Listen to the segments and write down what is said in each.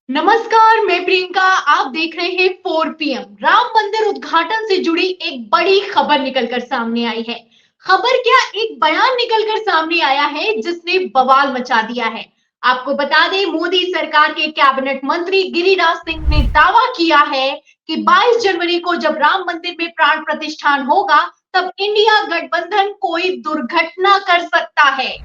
नमस्कार, मैं प्रियंका। आप देख रहे हैं 4 पीएम। राम मंदिर उद्घाटन से जुड़ी एक बड़ी खबर निकलकर सामने आई है। खबर क्या, एक बयान निकलकर सामने आया है जिसने बवाल मचा दिया है। आपको बता दें, मोदी सरकार के कैबिनेट मंत्री गिरिराज सिंह ने दावा किया है कि 22 जनवरी को जब राम मंदिर में प्राण प्रतिष्ठान होगा, तब इंडिया गठबंधन कोई दुर्घटना कर सकता है।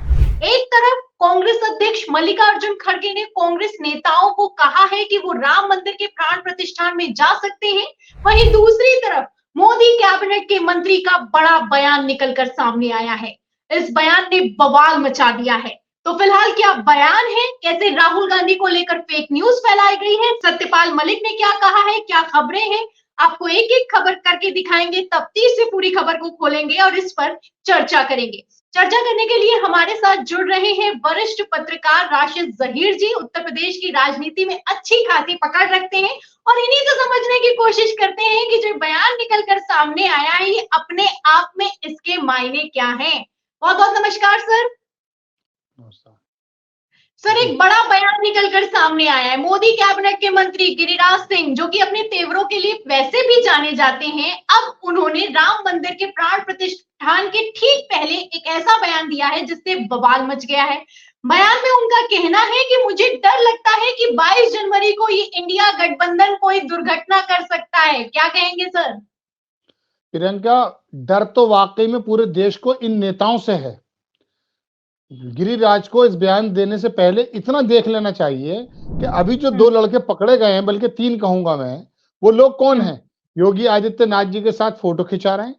एक तरफ कांग्रेस अध्यक्ष मल्लिकार्जुन खड़गे ने कांग्रेस नेताओं को कहा है कि वो राम मंदिर के प्राण प्रतिष्ठान में जा सकते हैं। वहीं दूसरी तरफ मोदी कैबिनेट के मंत्री का बड़ा बयान निकलकर सामने आया है। इस बयान ने बवाल मचा दिया है। तो फिलहाल क्या बयान है, कैसे राहुल गांधी को लेकर फेक न्यूज फैलाई गई है, सत्यपाल मलिक ने क्या कहा है, क्या खबरें हैं, आपको एक एक खबर करके दिखाएंगे। तफ्तीश से पूरी खबर को खोलेंगे और इस पर चर्चा करेंगे। चर्चा करने के लिए हमारे साथ जुड़ रहे हैं वरिष्ठ पत्रकार राशिद जहीर जी। उत्तर प्रदेश की राजनीति में अच्छी खासी पकड़ रखते हैं और इन्हीं से समझने की कोशिश करते हैं कि जो बयान निकलकर सामने आया है, ये अपने आप में इसके मायने क्या हैं। बहुत बहुत नमस्कार सर। सर, जी। एक बड़ा बयान निकलकर सामने आया है। मोदी कैबिनेट के मंत्री गिरिराज सिंह, जो कि अपने तेवरों के लिए वैसे भी जाने जाते हैं, अब उन्होंने राम मंदिर के प्राण प्रतिष्ठान के ठीक पहले एक ऐसा बयान दिया है जिससे बवाल मच गया है। बयान में उनका कहना है कि मुझे डर लगता है कि 22 जनवरी को ये इंडिया गठबंधन कोई दुर्घटना कर सकता है। क्या कहेंगे सर? प्रियंका, डर तो वाकई में पूरे देश को इन नेताओं से है। गिरिराज को इस बयान देने से पहले इतना देख लेना चाहिए कि अभी जो दो लड़के पकड़े गए हैं, बल्कि तीन कहूंगा मैं, वो लोग कौन हैं। योगी आदित्यनाथ जी के साथ फोटो खिंचा रहे हैं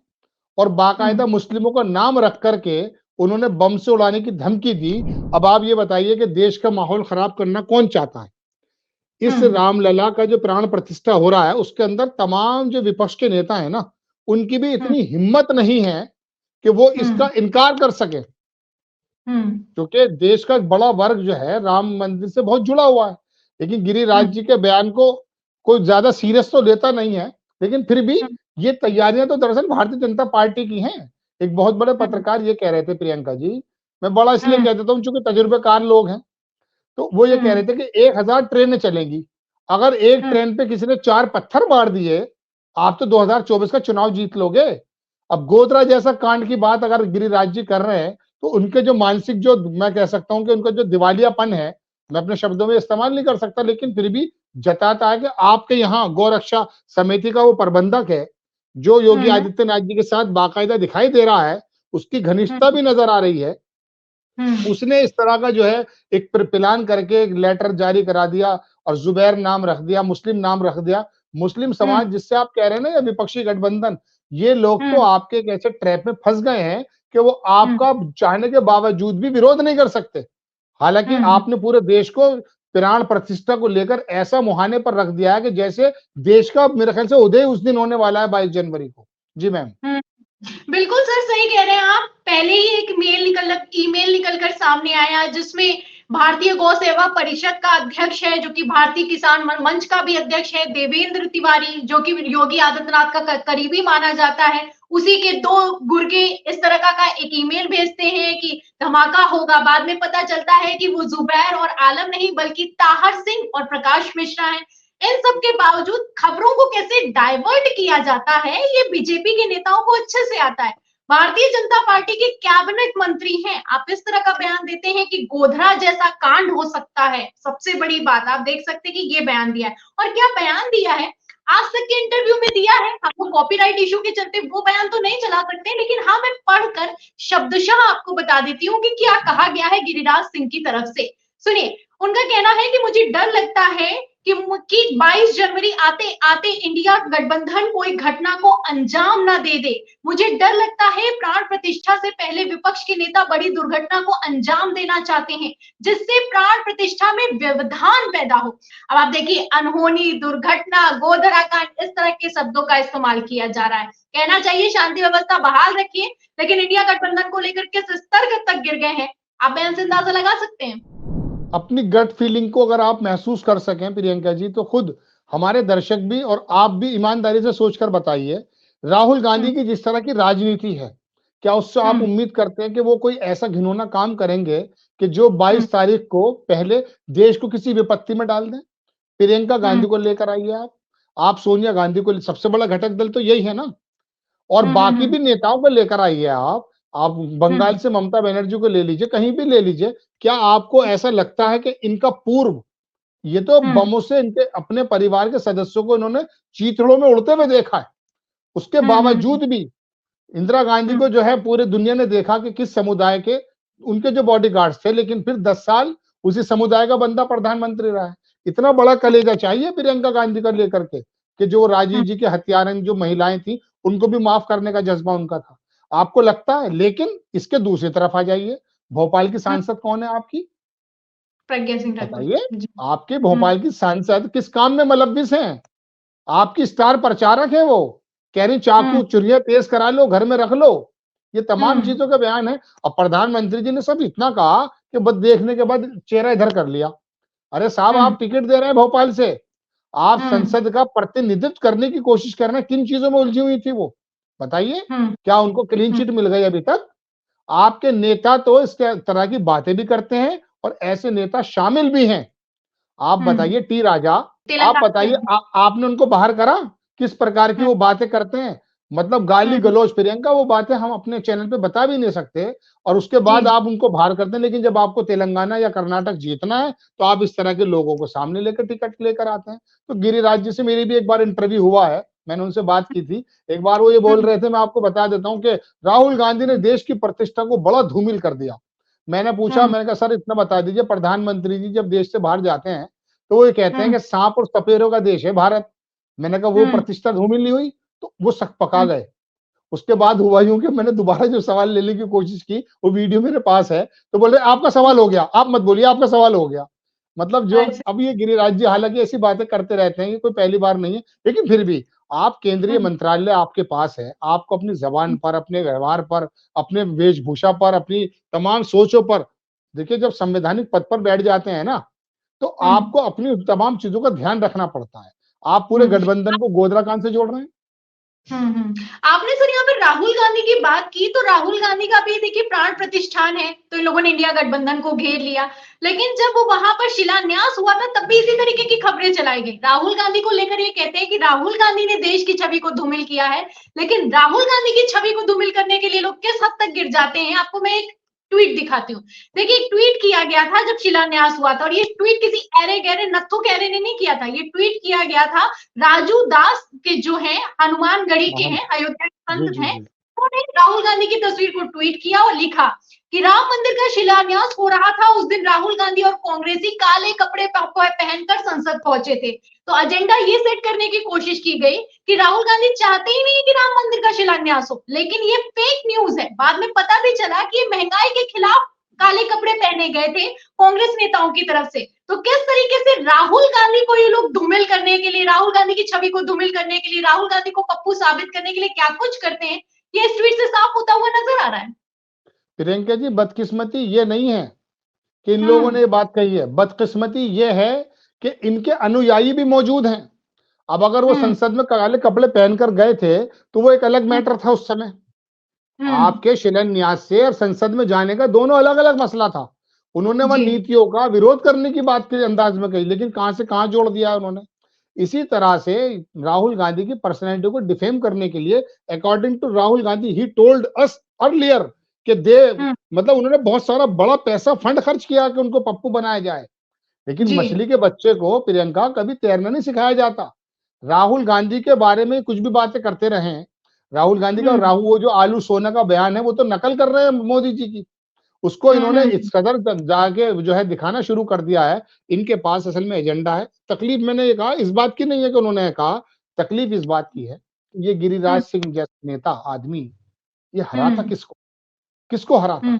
और बाकायदा मुस्लिमों का नाम रख करके उन्होंने बम से उड़ाने की धमकी दी। अब आप ये बताइए कि देश का माहौल खराब करना कौन चाहता है। इस रामलला का जो प्राण प्रतिष्ठा हो रहा है, उसके अंदर तमाम जो विपक्ष के नेता है ना, उनकी भी इतनी हिम्मत नहीं है कि वो इसका इनकार कर सके, क्योंकि देश का एक बड़ा वर्ग जो है राम मंदिर से बहुत जुड़ा हुआ है। लेकिन गिरिराज जी के बयान को कोई ज्यादा सीरियस तो लेता नहीं है, लेकिन फिर भी ये तैयारियां तो दरअसल भारतीय जनता पार्टी की हैं। एक बहुत बड़े पत्रकार ये कह रहे थे, प्रियंका जी, मैं बड़ा इसलिए कह देता हूँ चूंकि तजुर्बेकार लोग हैं, तो वो ये कह रहे थे कि 1000 ट्रेनें चलेंगी। अगर एक ट्रेन पे किसी ने 4 पत्थर मार दिए, आप तो 2024 का चुनाव जीत लोगे। अब गोधरा जैसा कांड की बात अगर गिरिराज जी कर रहे हैं, तो उनके जो मानसिक, जो मैं कह सकता हूं कि उनका जो दिवालियापन है, मैं अपने शब्दों में इस्तेमाल नहीं कर सकता, लेकिन फिर भी जताता है कि आपके यहाँ गौरक्षा समिति का वो प्रबंधक है, जो योगी आदित्यनाथ जी के साथ बाकायदा दिखाई दे रहा है, उसकी घनिष्ठता भी नजर आ रही है। उसने इस तरह का जो है एक प्लान करके एक लेटर जारी करा दिया और जुबैर नाम रख दिया, मुस्लिम नाम रख दिया। मुस्लिम समाज जिससे आप कह रहे हैं ना, ये विपक्षी गठबंधन, ये लोग तो आपके एक ऐसे ट्रैप में फंस गए हैं कि वो आपका चाहने के बावजूद भी विरोध नहीं कर सकते। हालांकि आपने पूरे देश को प्राण प्रतिष्ठा को लेकर ऐसा मुहाने पर रख दिया है कि जैसे देश का मेरे ख्याल से उदय उस दिन होने वाला है 22 जनवरी को। जी मैम। बिल्कुल सर, सही कह रहे हैं आप। पहले ही एक ईमेल निकलकर सामने आया जिसमें भारतीय गौ सेवा परिषद का अध्यक्ष है, जो कि भारतीय किसान मंच का भी अध्यक्ष है, देवेंद्र तिवारी, जो कि योगी आदित्यनाथ का करीबी माना जाता है, उसी के दो गुर्गे इस तरह का एक ईमेल भेजते हैं कि धमाका होगा। बाद में पता चलता है कि वो जुबैर और आलम नहीं बल्कि ताहर सिंह और प्रकाश मिश्रा है। इन सब के बावजूद खबरों को कैसे डाइवर्ट किया जाता है, ये बीजेपी के नेताओं को अच्छे से आता है। भारतीय जनता पार्टी के कैबिनेट मंत्री हैं, आप इस तरह का बयान देते हैं कि गोधरा जैसा कांड हो सकता है। सबसे बड़ी बात आप देख सकते हैं कि ये बयान दिया है, और क्या बयान दिया है, आज तक के इंटरव्यू में दिया है। आपको कॉपीराइट इशू के चलते वो बयान तो नहीं चला सकते, लेकिन हाँ, मैं पढ़कर शब्दशः आपको बता देती हूँ कि क्या कहा गया है गिरिराज सिंह की तरफ से। सुनिए, उनका कहना है कि मुझे डर लगता है कि 22 जनवरी आते आते इंडिया गठबंधन कोई घटना को अंजाम ना दे दे। मुझे डर लगता है प्राण प्रतिष्ठा से पहले विपक्ष के नेता बड़ी दुर्घटना को अंजाम देना चाहते हैं, जिससे प्राण प्रतिष्ठा में व्यवधान पैदा हो। अब आप देखिए, अनहोनी, दुर्घटना, गोधरा कांड, इस तरह के शब्दों का इस्तेमाल किया जा रहा है। कहना चाहिए शांति व्यवस्था बहाल रखिए, लेकिन इंडिया गठबंधन को लेकर किस स्तर तक गिर गए हैं, आप बयान से अंदाजा लगा सकते हैं। अपनी गट फीलिंग को अगर आप महसूस कर सकें प्रियंका जी, तो खुद हमारे दर्शक भी और आप भी ईमानदारी से सोचकर बताइए, राहुल गांधी की जिस तरह की राजनीति है, क्या उससे आप उम्मीद करते हैं कि वो कोई ऐसा घिनौना काम करेंगे कि जो 22 तारीख को पहले देश को किसी विपत्ति में डाल दें। प्रियंका गांधी को लेकर आइए आप सोनिया गांधी को, सबसे बड़ा घटक दल तो यही है ना, और बाकी भी नेताओं को लेकर आइए आप बंगाल से ममता बनर्जी को ले लीजिए, कहीं भी ले लीजिए। क्या आपको ऐसा लगता है कि इनका पूर्व, ये तो बमों से इनके अपने परिवार के सदस्यों को इन्होंने चीथड़ों में उड़ते हुए देखा है, उसके बावजूद भी इंदिरा गांधी को जो है पूरे दुनिया ने देखा कि किस समुदाय के उनके जो बॉडीगार्ड्स थे, लेकिन फिर 10 साल उसी समुदाय का बंदा प्रधानमंत्री रहा है। इतना बड़ा कलेजा चाहिए प्रियंका गांधी का लेकर के कि जो राजीव जी के हत्यारन जो महिलाएं थी उनको भी माफ करने का जज्बा उनका था, आपको लगता है? लेकिन इसके दूसरी तरफ आ जाइए, भोपाल की सांसद कौन है आपकी? प्रज्ञा सिंह ठाकुर बताइए, जी। आपके भोपाल की सांसद किस काम में मुलव्विस हैं? आपकी स्टार प्रचारक है वो, कह रही चाकू चुरिया तेज करा लो, घर में रख लो, ये तमाम चीजों का बयान है। और प्रधानमंत्री जी ने सब इतना कहा कि बस देखने के बाद चेहरा इधर कर लिया। अरे साहब, आप टिकट दे रहे हैं भोपाल से, आप संसद का प्रतिनिधित्व करने की कोशिश कर रहे हैं, किन चीजों में उलझी हुई थी वो बताइए? क्या उनको क्लीन चिट मिल गई अभी तक? आपके नेता तो इस तरह की बातें भी करते हैं और ऐसे नेता शामिल भी हैं। आप बताइए टी राजा, आप बताइए आपने उनको बाहर करा? किस प्रकार की वो बातें करते हैं, मतलब गाली गलौज। प्रियंका, वो बातें हम अपने चैनल पे बता भी नहीं सकते और उसके बाद आप उनको बाहर करते हैं, लेकिन जब आपको तेलंगाना या कर्नाटक जीतना है तो आप इस तरह के लोगों को सामने लेकर टिकट लेकर आते हैं। तो गिरिराज जी से मेरी भी एक बार इंटरव्यू हुआ है, मैंने उनसे बात की थी। एक बार वो ये बोल रहे थे, मैं आपको बता देता हूँ कि राहुल गांधी ने देश की प्रतिष्ठा को बड़ा धूमिल कर दिया। मैंने पूछा, मैंने कहा सर इतना बता दीजिए, प्रधानमंत्री जी जब देश से बाहर जाते हैं तो वो ये कहते हैं कि सांप और सपेरों का देश है भारत। मैंने कहा वो प्रतिष्ठा धूमिल नहीं हुई? तो वो सक पका गए। उसके बाद हुआ यूं कि मैंने दोबारा जो सवाल लेने की कोशिश की, वो वीडियो मेरे पास है, तो बोल रहे आपका सवाल हो गया, आप मत बोलिए, आपका सवाल हो गया। मतलब जो अब ये गिरिराज जी हालांकि ऐसी बातें करते रहते हैं, ये कोई पहली बार नहीं है, लेकिन फिर भी आप केंद्रीय मंत्रालय आपके पास है, आपको अपनी जबान पर, अपने व्यवहार पर, अपने वेशभूषा पर, अपनी तमाम सोचों पर, देखिए जब संवैधानिक पद पर बैठ जाते हैं ना, तो आपको अपनी तमाम चीजों का ध्यान रखना पड़ता है। आप पूरे गठबंधन को गोधरा कांड से जोड़ रहे हैं। आपने सर यहाँ पर राहुल गांधी की बात की, तो राहुल गांधी का भी देखिए प्राण प्रतिष्ठान है, तो इन लोगों ने इंडिया गठबंधन को घेर लिया। लेकिन जब वो वहां पर शिलान्यास हुआ था तब भी इसी तरीके की खबरें चलाई गई। राहुल गांधी को लेकर ये कहते हैं कि राहुल गांधी ने देश की छवि को धूमिल किया है, लेकिन राहुल गांधी की छवि को धूमिल करने के लिए लोग किस हद तक गिर जाते हैं, आपको मैं एक ट्वीट दिखाती हूँ। देखिए, एक ट्वीट किया गया था जब शिलान्यास हुआ था, और ये ट्वीट किसी अरे गहरे नत्थु गहरे ने नहीं किया था, ये ट्वीट किया गया था राजू दास के जो है हनुमानगढ़ी के हैं, अयोध्या के संत हैं, उन्होंने राहुल गांधी की तस्वीर को ट्वीट किया और लिखा कि राम मंदिर का शिलान्यास हो रहा था, उस दिन राहुल गांधी और कांग्रेसी काले कपड़े पहनकर संसद पहुंचे थे। तो एजेंडा ये सेट करने की कोशिश की गई कि राहुल गांधी चाहते ही नहीं कि राम मंदिर का शिलान्यास हो, लेकिन ये फेक न्यूज है। बाद में पता भी चला कि महंगाई के खिलाफ काले कपड़े पहने गए थे कांग्रेस नेताओं की तरफ से। तो किस तरीके से राहुल गांधी को ये लोग धूमिल करने के लिए, राहुल गांधी की छवि को धूमिल करने के लिए, राहुल गांधी को पप्पू साबित करने के लिए क्या कुछ करते हैं, ये इस ट्वीट से साफ होता हुआ नजर आ रहा है। प्रियंका जी, बदकिस्मती ये नहीं है कि इन लोगों ने ये बात कही है, बदकिस्मती ये है कि इनके अनुयायी भी मौजूद हैं। अब अगर वो संसद में काले कपड़े पहनकर गए थे तो वो एक अलग मैटर था उस समय। आपके शिलान्यास से और संसद में जाने का दोनों अलग अलग मसला था। उन्होंने वह नीतियों का विरोध करने की बात के अंदाज में कही, लेकिन कहां से कहां जोड़ दिया उन्होंने। इसी तरह से राहुल गांधी की पर्सनैलिटी को डिफेम करने के लिए, according to Rahul Gandhi, he told us earlier कि दे मतलब उन्होंने बहुत सारा बड़ा पैसा फंड खर्च किया कि उनको पप्पू बनाया जाए। लेकिन मछली के बच्चे को प्रियंका कभी तैरना नहीं सिखाया जाता। राहुल गांधी के बारे में कुछ भी बातें करते रहे, राहुल गांधी का वो जो आलू सोना का बयान है वो तो नकल कर रहे हैं मोदी जी की। उसको इन्होंने इस कदर जाके जो है दिखाना शुरू कर दिया है। इनके पास असल में एजेंडा है। तकलीफ मैंने ये कहा इस बात की नहीं है कि उन्होंने कहा, तकलीफ इस बात की है ये गिरिराज सिंह जैसा नेता आदमी ये हराता किसको, किसको हराता है?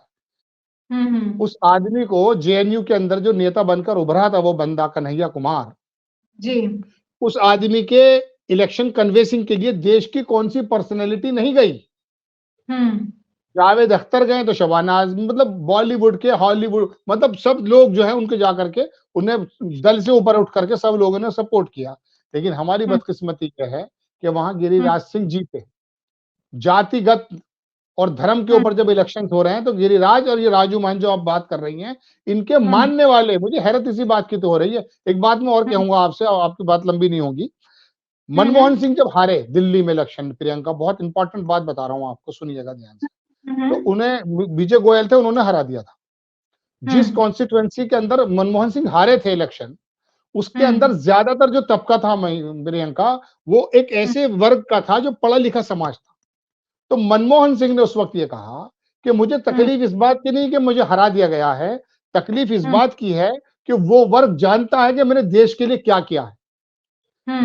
उस आदमी को जेएनयू के अंदर जो नेता बनकर उभरा था वो बंदा कन्हैया कुमार जी, उस आदमी के इलेक्शन कन्वेंसिंग के लिए देश की कौन सी पर्सनैलिटी नहीं गई? जावेद अख्तर गए तो शबानाज, मतलब बॉलीवुड के, हॉलीवुड, मतलब सब लोग जो है उनके जाकर के उन्हें दल से ऊपर उठ करके सब लोगों ने सपोर्ट किया। लेकिन हमारी बदकिस्मती यह है कि वहां गिरिराज सिंह जीते। जातिगत और धर्म के ऊपर जब इलेक्शन हो रहे हैं तो गिरिराज और ये राजू मान जो आप बात कर रही हैं, इनके मानने वाले, मुझे हैरत इसी बात की तो हो रही है। एक बात मैं और कहूंगा आपसे, और आपकी बात लंबी नहीं होगी। मनमोहन सिंह जब हारे दिल्ली में इलेक्शन, प्रियंका बहुत इंपॉर्टेंट बात बता रहा हूं आपको, सुनिएगा ध्यान से। तो उन्हें विजय गोयल थे, उन्होंने हरा दिया था। जिस कॉन्स्टिट्यूएंसी के अंदर मनमोहन सिंह हारे थे इलेक्शन, उसके अंदर ज्यादातर जो तबका था प्रियंका, वो एक ऐसे वर्ग का था जो पढ़ा लिखा समाज था। तो मनमोहन सिंह ने उस वक्त ये कहा कि मुझे तकलीफ इस बात की नहीं कि मुझे हरा दिया गया है, तकलीफ इस बात की है कि वो वर्ग जानता है कि मैंने देश के लिए क्या किया है।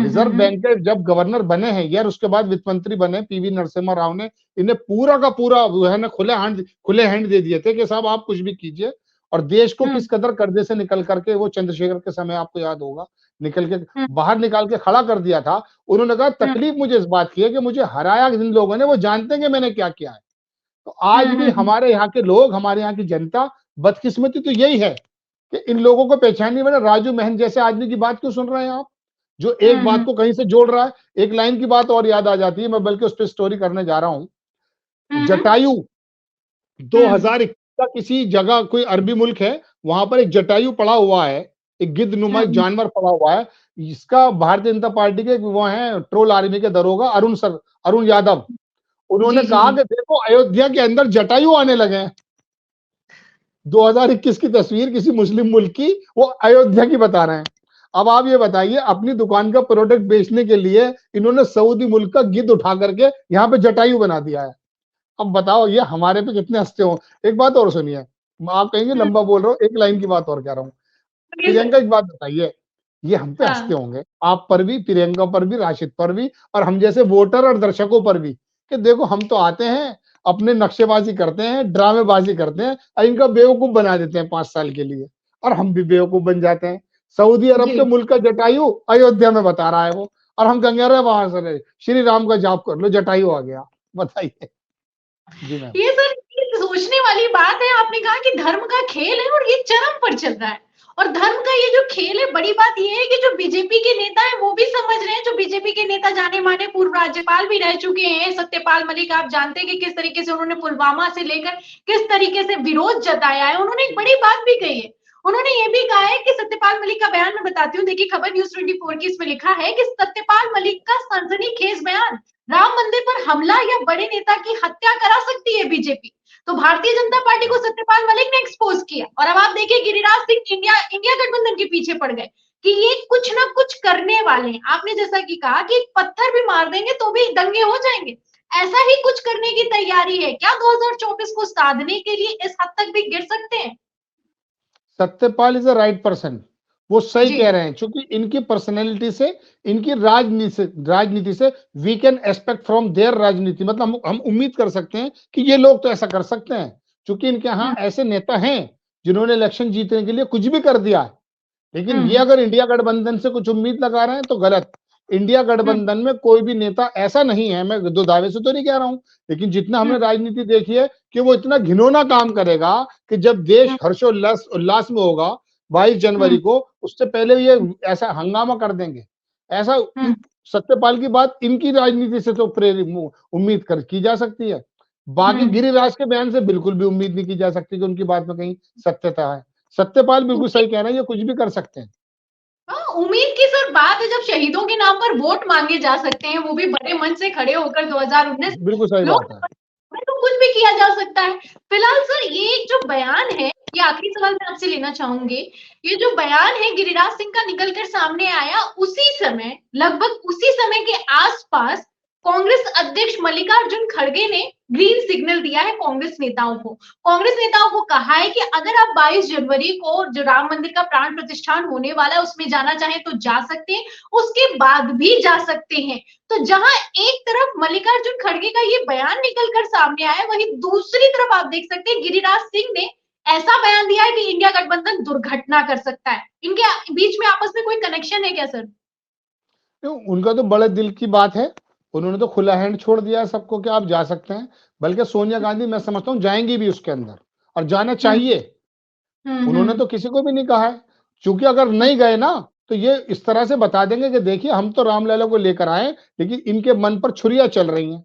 रिजर्व बैंक के जब गवर्नर बने हैं यार, उसके बाद वित्त मंत्री बने पीवी नरसिम्हा राव ने, इन्हें पूरा का पूरा वो है ना खुले हैंड दे दिए थे कि साहब आप कुछ भी कीजिए, और देश को किस कदर कर्जे से निकल करके, वो चंद्रशेखर के समय आपको याद होगा, निकल के बाहर निकाल के खड़ा कर दिया था। उन्होंने कहा तकलीफ मुझे इस बात की है कि मुझे हराया जिन लोगों ने, वो जानते हैं कि मैंने क्या किया है। तो आज भी हमारे यहाँ के लोग, हमारे यहाँ की जनता, बदकिस्मती तो यही है कि इन लोगों को पहचान नहीं बना। राजू महन जैसे आदमी की बात क्यों सुन रहे हैं आप, जो एक बात को कहीं से जोड़ रहा है। एक लाइन की बात और याद आ जाती है, मैं बल्कि उस पर स्टोरी करने जा रहा हूं। जटायु 2021 का किसी जगह, कोई अरबी मुल्क है, वहां पर एक जटायु पड़ा हुआ है, एक गिद्ध नुमा जानवर पड़ा हुआ है। इसका भारतीय जनता पार्टी के वो हैं ट्रोल आर्मी के दरोगा अरुण यादव, उन्होंने कहा कि देखो अयोध्या के अंदर जटायु आने लगे हैं। 2021 की तस्वीर किसी मुस्लिम मुल्क की, वो अयोध्या की बता रहे हैं। अब आप ये बताइए, अपनी दुकान का प्रोडक्ट बेचने के लिए इन्होंने सऊदी मुल्क का गिद्ध उठा करके यहाँ पे जटायु बना दिया है। अब बताओ ये हमारे पे कितने हंसते हो। एक बात और सुनिए, आप कहेंगे लंबा बोल रहा हूँ, एक लाइन की बात और कह रहा हूँ। प्रियंका एक बात बताइए, ये हम पे हंसते होंगे, आप पर भी, प्रियंका पर भी, राशिद पर भी, और हम जैसे वोटर और दर्शकों पर भी, कि देखो हम तो आते हैं, अपने नक्शेबाजी करते हैं, ड्रामेबाजी करते हैं, और इनका बेवकूफ बना देते हैं 5 साल के लिए, और हम भी बेवकूफ बन जाते हैं। सऊदी अरब के मुल्क का जटायु अयोध्या में बता रहा है वो, और हम कहेंगे अरे वहां से श्री राम का जाप कर लो, जटायु आ गया। बताइए। जी मैम। ये सर ये सोचने वाली बात है। आपने कहा कि धर्म का खेल है और ये चरम पर चल रहा है, और धर्म का ये जो खेल है, बड़ी बात ये है कि जो बीजेपी के नेता है वो भी समझ रहे हैं। जो बीजेपी के नेता जाने माने पूर्व राज्यपाल भी रह चुके हैं, सत्यपाल मलिक, आप जानते हैं कि किस तरीके से उन्होंने पुलवामा से लेकर किस तरीके से विरोध जताया है। उन्होंने एक बड़ी बात भी कही है, उन्होंने ये भी कहा है कि सत्यपाल मलिक का बयान मैं बताती हूँ, देखिए खबर न्यूज 24 की, इसमें लिखा है कि सत्यपाल मलिक का सनसनीखेज बयान राम मंदिर पर हमला या बड़े नेता की हत्या करा सकती है बीजेपी। तो भारतीय जनता पार्टी को सत्यपाल मलिक ने एक्सपोज किया, और अब आप देखिए गिरिराज सिंह इंडिया गठबंधन के पीछे पड़ गए कि ये कुछ ना कुछ करने वाले हैं। आपने जैसा कि कहा कि पत्थर भी मार देंगे तो भी दंगे हो जाएंगे, ऐसा ही कुछ करने की तैयारी है क्या 2024 को साधने के लिए? इस हद तक भी गिर सकते हैं? Satyapal is a right person, वो सही कह रहे हैं, क्योंकि इनकी पर्सनैलिटी से, इनकी राजनीति से we can expect from their राजनीति, मतलब हम उम्मीद कर सकते हैं कि ये लोग तो ऐसा कर सकते हैं, क्योंकि इनके यहाँ ऐसे नेता हैं जिन्होंने इलेक्शन जीतने के लिए कुछ भी कर दिया है। लेकिन ये अगर इंडिया गठबंधन से कुछ उम्मीद लगा रहे हैं तो गलत। इंडिया गठबंधन में कोई भी नेता ऐसा नहीं है, मैं दो दावे से तो नहीं कह रहा हूं, लेकिन जितना हमने राजनीति देखी है कि वो इतना घिनौना काम करेगा कि जब देश हर्षोल्लास उल्लास में होगा 22 जनवरी को, उससे पहले ये ऐसा हंगामा कर देंगे। ऐसा सत्यपाल की बात इनकी राजनीति से तो प्रेरित उम्मीद कर की जा सकती है। बाकी गिरिराज के बयान से बिल्कुल भी उम्मीद नहीं की जा सकती कि उनकी बात में कहीं सत्यता है। सत्यपाल बिल्कुल सही कह रहे हैं, ये कुछ भी कर सकते हैं। उम्मीद की सर बात है, जब शहीदों के नाम पर वोट मांगे जा सकते हैं, वो भी बड़े मंच से खड़े होकर 2019 बिल्कुल सही बात है, तो कुछ भी किया जा सकता है। फिलहाल सर ये जो बयान है, ये आखिरी सवाल मैं आपसे लेना चाहूंगी, ये जो बयान है गिरिराज सिंह का निकलकर सामने आया, उसी समय, लगभग उसी समय के आसपास कांग्रेस अध्यक्ष मल्लिकार्जुन खड़गे ने ग्रीन सिग्नल दिया है कांग्रेस नेताओं को। कांग्रेस नेताओं को कहा है कि अगर आप 22 जनवरी को जो राम मंदिर का प्राण प्रतिष्ठान होने वाला है उसमें जाना चाहें तो जा सकते हैं, उसके बाद भी जा सकते हैं। तो जहां एक तरफ मल्लिकार्जुन खड़गे का ये बयान निकलकर सामने आया, वहीं दूसरी तरफ आप देख सकते हैं गिरिराज सिंह ने ऐसा बयान दिया है कि इंडिया गठबंधन दुर्घटना कर सकता है। इनके बीच में आपस में कोई कनेक्शन है क्या सर? उनका तो बड़े दिल की बात है, उन्होंने तो खुला हैंड छोड़ दिया है सबको कि आप जा सकते हैं। बल्कि सोनिया गांधी मैं समझता हूँ जाएंगी भी उसके अंदर, और जाना चाहिए। उन्होंने तो किसी को भी नहीं कहा है, क्योंकि अगर नहीं गए ना तो ये इस तरह से बता देंगे कि देखिए हम तो रामलला को लेकर आए, लेकिन इनके मन पर छुरियां चल रही हैं।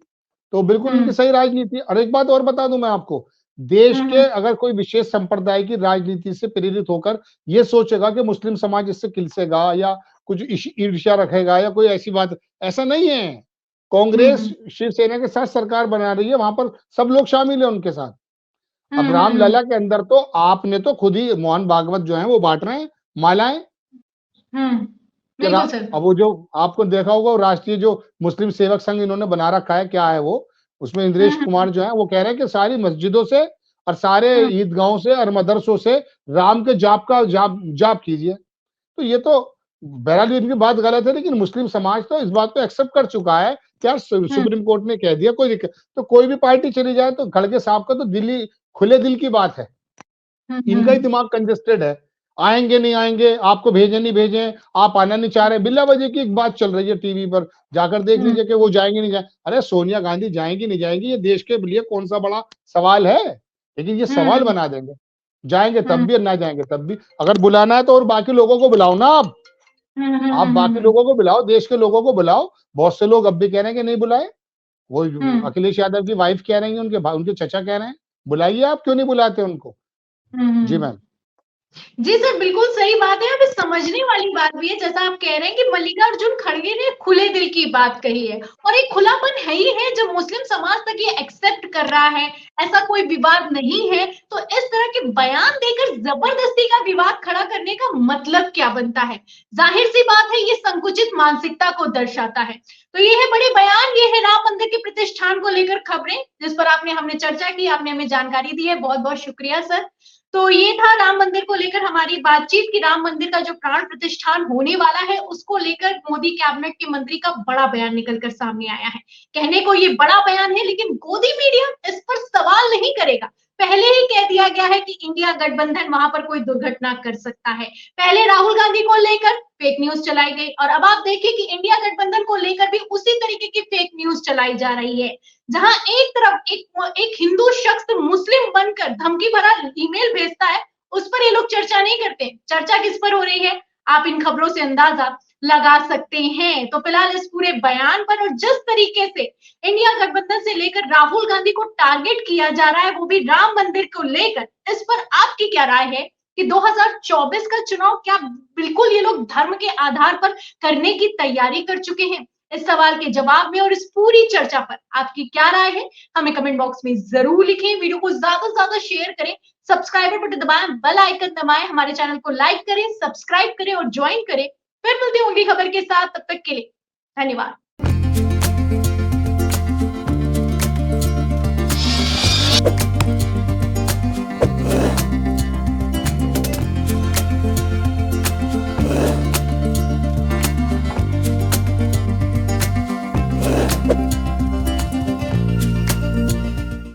तो बिल्कुल उनकी सही राजनीति। और एक बात और बता दूं मैं आपको, देश के अगर कोई विशेष संप्रदाय की राजनीति से प्रेरित होकर ये सोचेगा कि मुस्लिम समाज इससे किलसेगा या कुछ ईर्ष्या रखेगा या कोई ऐसी बात, ऐसा नहीं है। कांग्रेस शिवसेना के साथ सरकार बना रही है, वहां पर सब लोग शामिल है उनके साथ। अब रामलला के अंदर तो आपने तो खुद ही मोहन भागवत जो है वो बांट रहे हैं मालाएं। बिल्कुल सर। अब वो जो आपको देखा होगा, वो राष्ट्रीय जो मुस्लिम सेवक संघ इन्होंने बना रखा है, क्या है वो, उसमें इंद्रेश कुमार जो है वो कह रहे हैं कि सारी मस्जिदों से और सारे ईदगाहों से और मदरसों से राम के जाप कीजिए। तो ये तो बहरहाल इनकी बात गलत है, लेकिन मुस्लिम समाज तो इस बात को एक्सेप्ट कर चुका है। क्या सुप्रीम कोर्ट ने कह दिया, कोई दिक्कत तो कोई भी पार्टी चली जाए तो खड़गे साहब का तो दिल्ली खुले दिल की बात है। इनका ही दिमाग कंजेस्टेड है, आएंगे नहीं आएंगे, आपको भेजे नहीं भेजे, आप आना नहीं चाह रहे। बिल्ला वजह की एक बात चल रही है टीवी पर, जाकर देख लीजिए कि वो जाएंगे नहीं जाए। अरे सोनिया गांधी जाएंगी नहीं जाएंगी, ये देश के लिए कौन सा बड़ा सवाल है, लेकिन ये सवाल बना देंगे। जाएंगे तब भी और ना जाएंगे तब भी। अगर बुलाना है तो और बाकी लोगों को बुलाओ ना, आप बाकी लोगों को बुलाओ, देश के लोगों को बुलाओ। बहुत से लोग अब भी कह रहे हैं कि नहीं बुलाए, वो अखिलेश यादव की वाइफ कह रही है, उनके चचा कह रहे हैं बुलाइए, आप क्यों नहीं बुलाते उनको। जी मैम। जी सर, बिल्कुल सही बात है। अभी समझने वाली बात भी है, जैसा आप कह रहे हैं कि मल्लिकार्जुन खड़गे ने खुले दिल की बात कही है, और एक खुलापन है ही है जो मुस्लिम समाज तक ये एक्सेप्ट कर रहा है, ऐसा कोई विवाद नहीं है। तो इस तरह के बयान देकर जबरदस्ती का विवाद खड़ा करने का मतलब क्या बनता है? जाहिर सी बात है, ये संकुचित मानसिकता को दर्शाता है। तो ये है बड़े बयान, ये है राम मंदिर के प्रतिष्ठान को लेकर खबरें, जिस पर हमने चर्चा की, आपने हमें जानकारी दी है, बहुत बहुत शुक्रिया सर। तो ये था राम मंदिर को लेकर हमारी बातचीत की राम मंदिर का जो प्राण प्रतिष्ठान होने वाला है उसको लेकर मोदी कैबिनेट के मंत्री का बड़ा बयान निकलकर सामने आया है। कहने को ये बड़ा बयान है, लेकिन गोदी मीडिया इस पर सवाल नहीं करेगा। पहले ही कह दिया गया है कि इंडिया गठबंधन वहां पर कोई दुर्घटना कर सकता है। पहले राहुल गांधी को लेकर फेक न्यूज चलाई गई, और अब आप देखिए कि इंडिया गठबंधन को लेकर भी उसी तरीके की फेक न्यूज चलाई जा रही है, जहां एक तरफ एक हिंदू शख्स मुस्लिम बनकर धमकी भरा ईमेल भेजता है, उस पर ये लोग चर्चा नहीं करते। चर्चा किस पर हो रही है, आप इन खबरों से अंदाजा लगा सकते हैं। तो फिलहाल इस पूरे बयान पर, और जिस तरीके से इंडिया गठबंधन से लेकर राहुल गांधी को टारगेट किया जा रहा है, वो भी राम मंदिर को लेकर, इस पर आपकी क्या राय है कि 2024 का चुनाव क्या बिल्कुल ये लोग धर्म के आधार पर करने की तैयारी कर चुके हैं? इस सवाल के जवाब में और इस पूरी चर्चा पर आपकी क्या राय है, हमें कमेंट बॉक्स में जरूर लिखें। वीडियो को ज्यादा से ज्यादा शेयर करें, सब्सक्राइबर बटन दबाएं, बेल आइकन दबाएं, हमारे चैनल को लाइक करें, सब्सक्राइब करें और ज्वाइन करें। फिर मिलते हैं अगली खबर के साथ, तब तक के लिए धन्यवाद।